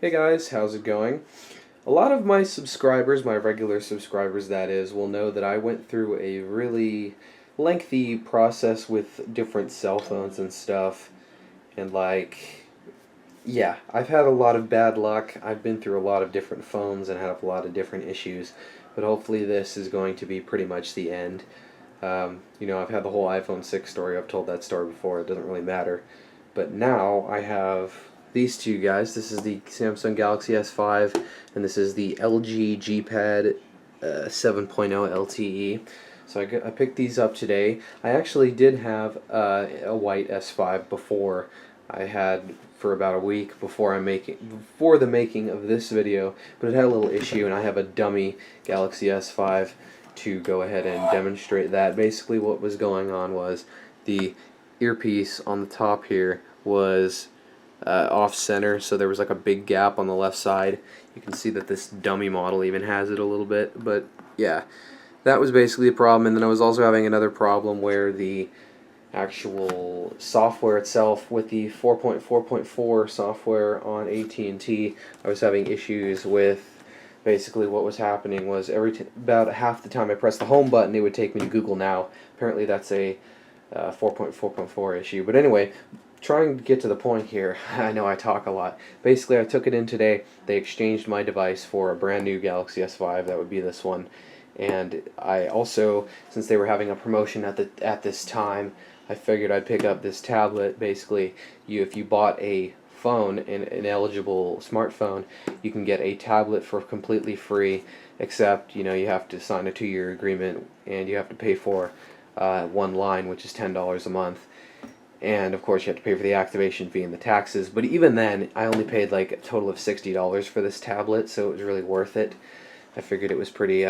Hey guys, how's it going? A lot of my subscribers, my regular subscribers that is, will know that I went through a really lengthy process with different cell phones and stuff. And yeah, I've had a lot of bad luck. I've been through a lot of different phones and had a lot of different issues. But hopefully this is going to be pretty much the end. I've had the whole iPhone 6 story. I've told that story before. It doesn't really matter. But now I have these two guys. This is the Samsung Galaxy S5, and this is the LG G-Pad 7.0 LTE. So I picked these up today. I actually did have a white S5 before. I had for about a week before the making of this video, but it had a little issue, and I have a dummy Galaxy S5 to go ahead and demonstrate that. Basically what was going on was the earpiece on the top here was off center, so there was like a big gap on the left side. You can see that this dummy model even has it a little bit, but yeah, that was basically a problem. And then I was also having another problem where the actual software itself, with the 4.4.4 software on AT&T, I was having issues with. Basically what was happening was about half the time I pressed the home button, it would take me to Google Now. Apparently that's a 4.4.4 issue. But anyway, trying to get to the point here, I know I talk a lot. Basically, I took it in today. They exchanged my device for a brand new Galaxy S5. That would be this one. And I also, since they were having a promotion at this time, I figured I'd pick up this tablet. Basically, if you bought a phone, an eligible smartphone, you can get a tablet for completely free, except you have to sign a 2-year agreement and you have to pay for one line, which is $10 a month. And of course you have to pay for the activation fee and the taxes, but even then I only paid like a total of $60 for this tablet, so it was really worth it. I figured it was pretty,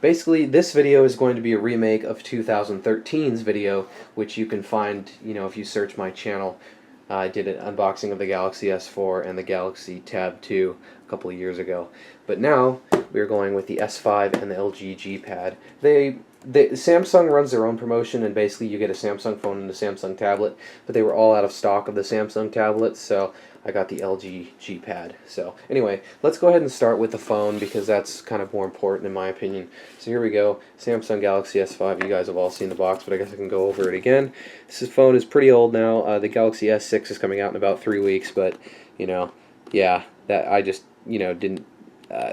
basically this video is going to be a remake of 2013's video, which you can find, if you search my channel. I did an unboxing of the Galaxy S4 and the Galaxy Tab 2 a couple of years ago. But now we're going with the S5 and the LG G-Pad. Samsung runs their own promotion, and basically you get a Samsung phone and a Samsung tablet, but they were all out of stock of the Samsung tablets, so I got the LG G-Pad. So anyway, let's go ahead and start with the phone, because that's kind of more important in my opinion. So here we go, Samsung Galaxy S5. You guys have all seen the box, but I guess I can go over it again. This phone is pretty old now. The Galaxy S6 is coming out in about 3 weeks, but yeah, that I just didn't.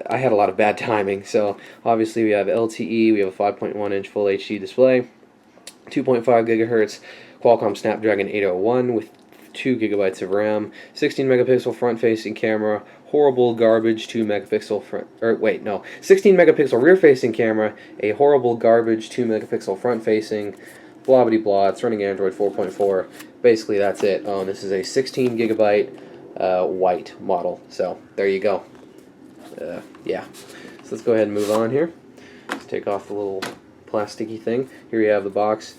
I had a lot of bad timing. So obviously we have LTE, we have a 5.1-inch Full HD display, 2.5 gigahertz Qualcomm Snapdragon 801 with 2 gigabytes of RAM, 16 megapixel front-facing camera, horrible garbage 16 megapixel rear-facing camera, a horrible garbage 2 megapixel front-facing, blah blah blah. It's running Android 4.4. Basically that's it. This is a 16 gigabyte white model. So there you go. Yeah, so let's go ahead and move on here. Let's take off the little plasticky thing. Here you have the box.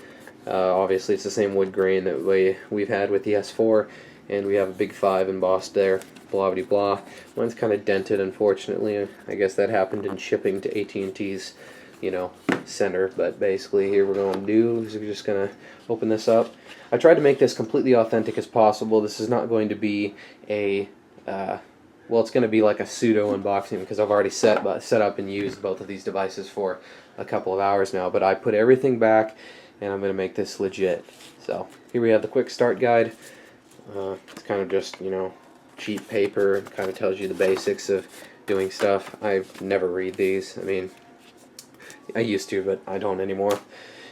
Obviously it's the same wood grain that we've had with the S4, and we have a big 5 embossed there, blah blah blah. Mine's kind of dented, unfortunately. I guess that happened in shipping to AT&T's center. But basically here we're going to do is we're just going to open this up. I tried to make this completely authentic as possible. This is not going to be a well, it's going to be like a pseudo unboxing, because I've already set up and used both of these devices for a couple of hours now. But I put everything back, and I'm going to make this legit. So here we have the quick start guide. It's kind of just cheap paper. It kind of tells you the basics of doing stuff. I never read these. I mean, I used to, but I don't anymore.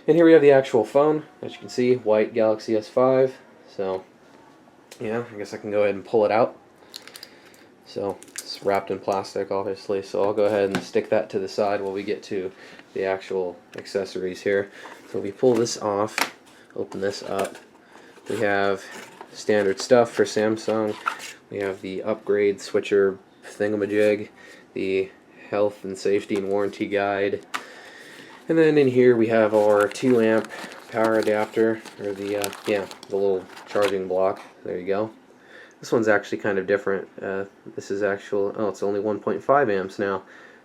And here we have the actual phone. As you can see, white Galaxy S5. So yeah, I guess I can go ahead and pull it out. So it's wrapped in plastic, obviously, so I'll go ahead and stick that to the side while we get to the actual accessories here. So we pull this off, open this up. We have standard stuff for Samsung. We have the upgrade switcher thingamajig, the health and safety and warranty guide, and then in here we have our 2-amp power adapter, or the little charging block. There you go. This one's actually kind of different. This is it's only 1.5 amps now.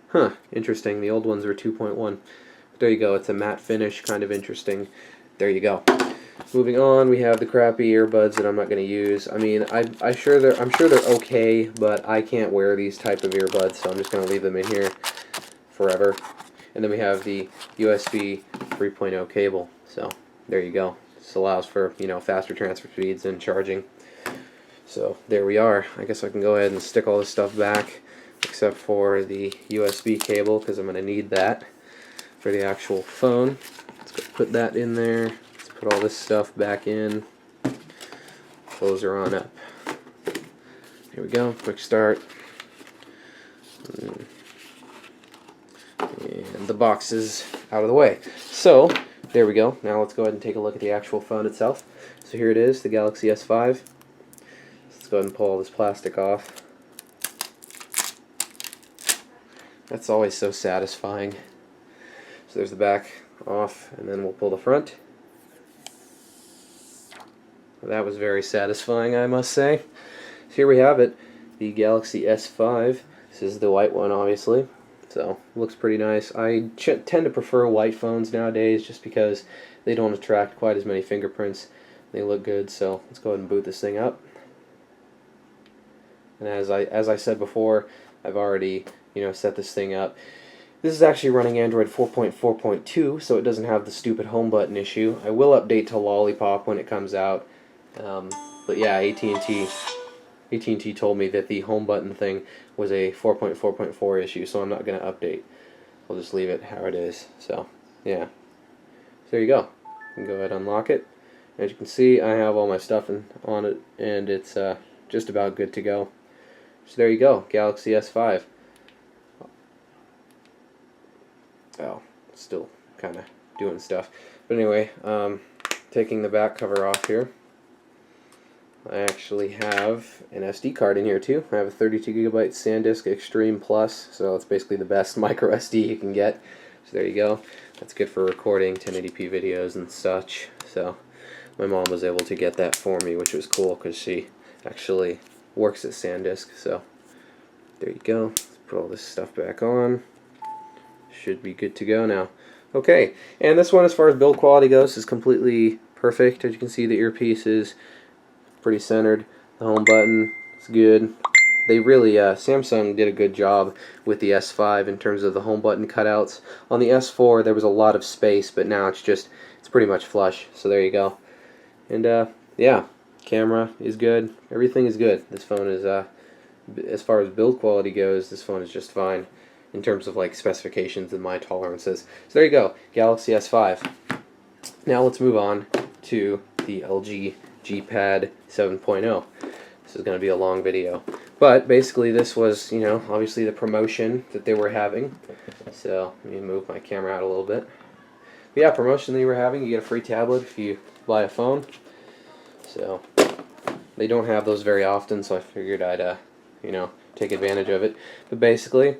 Huh, interesting. The old ones were 2.1. There you go. It's a matte finish, kind of interesting. There you go. Moving on, we have the crappy earbuds that I'm not going to use. I mean, I'm sure they're okay, but I can't wear these type of earbuds, so I'm just going to leave them in here forever. And then we have the USB 3.0 cable. So there you go. This allows for, you know, faster transfer speeds and charging. So there we are. I guess I can go ahead and stick all this stuff back, except for the USB cable, because I'm going to need that for the actual phone. Let's go put that in there. Let's put all this stuff back in. Close her on up. Here we go. Quick start. And the box is out of the way. So there we go. Now let's go ahead and take a look at the actual phone itself. So here it is, the Galaxy S5. Let's go ahead and pull all this plastic off. That's always so satisfying. So there's the back off, and then we'll pull the front. That was very satisfying, I must say. So here we have it, the Galaxy S5. This is the white one, obviously. So looks pretty nice. I tend to prefer white phones nowadays just because they don't attract quite as many fingerprints. They look good. So let's go ahead and boot this thing up. And as I said before, I've already, you know, set this thing up. This is actually running Android 4.4.2, so it doesn't have the stupid home button issue. I will update to Lollipop when it comes out. But yeah, AT&T told me that the home button thing was a 4.4.4 issue, so I'm not going to update. We'll just leave it how it is. So yeah, so there you go. You can go ahead and unlock it. As you can see, I have all my stuff on it, and it's just about good to go. So there you go, Galaxy S5. Oh, still kind of doing stuff. But anyway, taking the back cover off here. I actually have an SD card in here too. I have a 32 gigabyte SanDisk Extreme Plus, so it's basically the best micro SD you can get. So there you go. That's good for recording 1080p videos and such. So my mom was able to get that for me, which was cool because she actually works at SanDisk. So there you go. Let's put all this stuff back on. Should be good to go now. Okay, and this one, as far as build quality goes, is completely perfect. As you can see, the earpiece is pretty centered. The home button is good. They really, Samsung did a good job with the S5 in terms of the home button cutouts. On the S4, there was a lot of space, but now it's pretty much flush. So there you go. And yeah, camera is good. Everything is good. This phone is, as far as build quality goes, this phone is just fine in terms of like specifications and my tolerances. So there you go, Galaxy S5. Now let's move on to the LG G Pad 7.0. This is going to be a long video, but basically this was, you know, obviously the promotion that they were having. So let me move my camera out a little bit. But yeah, promotion they were having. You get a free tablet if you buy a phone. So they don't have those very often, so I figured I'd you know, take advantage of it. But basically,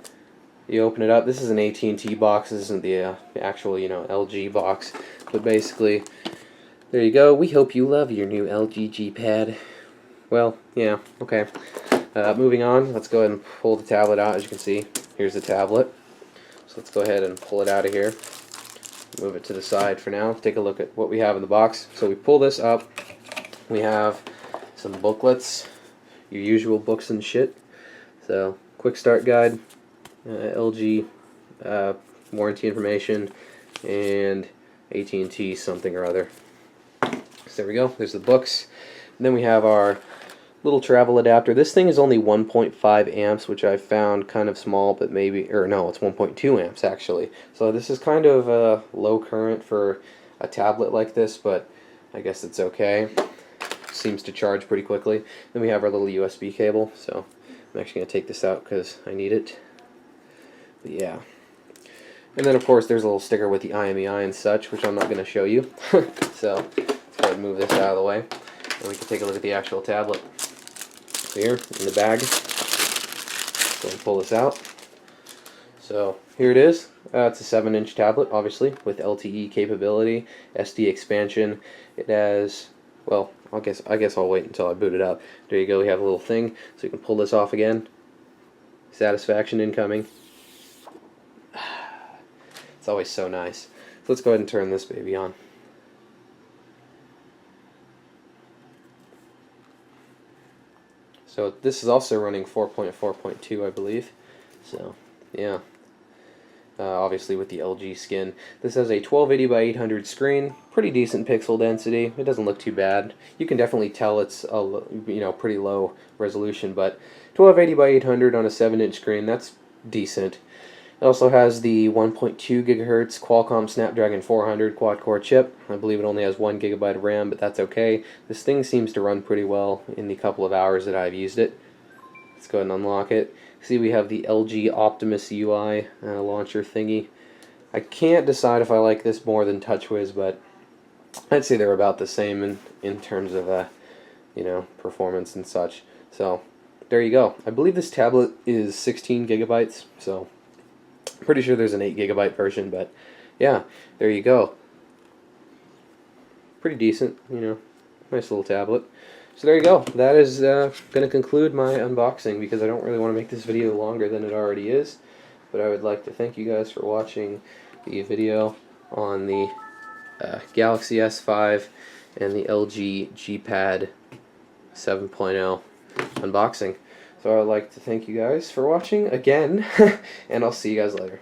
you open it up. This is an AT&T box. This isn't the actual, you know, LG box. But basically, there you go. We hope you love your new LG G Pad. Well, yeah, okay. Moving on, let's go ahead and pull the tablet out. As you can see, here's the tablet. So let's go ahead and pull it out of here. Move it to the side for now. Take a look at what we have in the box. So we pull this up. We have some booklets, your usual books and shit. So, quick start guide. LG warranty information, and AT&T something or other. So there we go. There's the books. And then we have our little travel adapter. This thing is only 1.5 amps, which I found kind of small, but maybe, or no, it's 1.2 amps actually. So this is kind of low current for a tablet like this, but I guess it's okay. Seems to charge pretty quickly. Then we have our little USB cable. So I'm actually going to take this out because I need it. But yeah. And then of course there's a little sticker with the IMEI and such, which I'm not going to show you. So let's go ahead and move this out of the way, and we can take a look at the actual tablet. So here in the bag, go and pull this out. So here it is. It's a 7-inch tablet, obviously, with LTE capability, SD expansion. It has, well, I guess I'll wait until I boot it up. There you go. We have a little thing, so you can pull this off again. Satisfaction incoming. It's always so nice. So let's go ahead and turn this baby on. So this is also running 4.4.2, I believe. So yeah, obviously with the LG skin. This has a 1280 by 800 screen, pretty decent pixel density. It doesn't look too bad. You can definitely tell it's a pretty low resolution, but 1280 by 800 on a 7-inch screen, that's decent. It also has the 1.2 gigahertz Qualcomm Snapdragon 400 quad-core chip. I believe it only has 1 gigabyte of RAM, but that's okay. This thing seems to run pretty well in the couple of hours that I've used it. Let's go ahead and unlock it. See, we have the LG Optimus UI launcher thingy. I can't decide if I like this more than TouchWiz, but I'd say they're about the same in terms of performance and such. So there you go. I believe this tablet is 16 gigabytes, so pretty sure there's an 8 gigabyte version, but yeah, there you go. Pretty decent, nice little tablet. So there you go. That is going to conclude my unboxing, because I don't really want to make this video longer than it already is. But I would like to thank you guys for watching the video on the Galaxy S5 and the LG G-Pad 7.0 unboxing. So I would like to thank you guys for watching again, and I'll see you guys later.